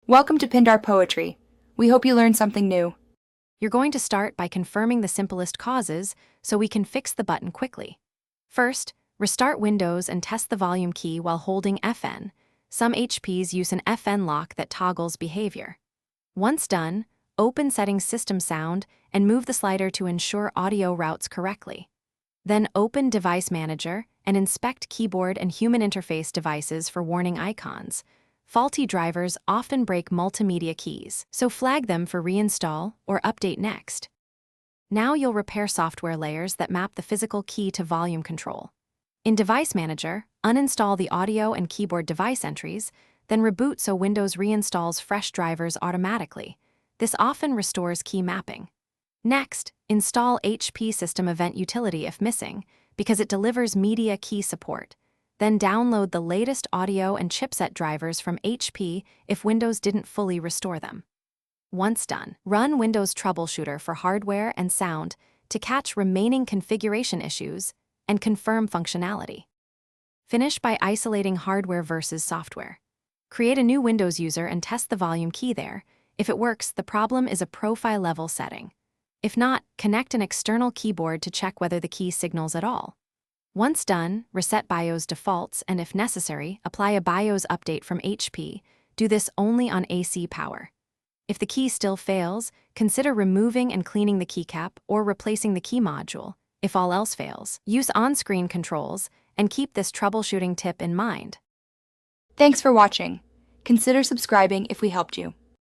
Welcome to Pindar Poetry. We hope you learned something new. You're going to start by confirming the simplest causes so we can fix the button quickly. First, restart Windows and test the volume key while holding FN. Some HPs use an FN lock that toggles behavior. Once done, open Settings System Sound and move the slider to ensure audio routes correctly. Then open Device Manager and inspect keyboard and human interface devices for warning icons. Faulty drivers often break multimedia keys, so flag them for reinstall or update next. Now you'll repair software layers that map the physical key to volume control. In Device Manager, uninstall the audio and keyboard device entries, then reboot so Windows reinstalls fresh drivers automatically. This often restores key mapping. Next, install HP System Event Utility if missing, because it delivers media key support. Then download the latest audio and chipset drivers from HP if Windows didn't fully restore them. Once done, run Windows Troubleshooter for hardware and sound to catch remaining configuration issues and confirm functionality. Finish by isolating hardware versus software. Create a new Windows user and test the volume key there. If it works, the problem is a profile level setting. If not, connect an external keyboard to check whether the key signals at all. Once done, reset BIOS defaults and, if necessary, apply a BIOS update from HP. Do this only on AC power. If the key still fails, consider removing and cleaning the keycap or replacing the key module. If all else fails, use on-screen controls and keep this troubleshooting tip in mind. Thanks for watching. Consider subscribing if we helped you.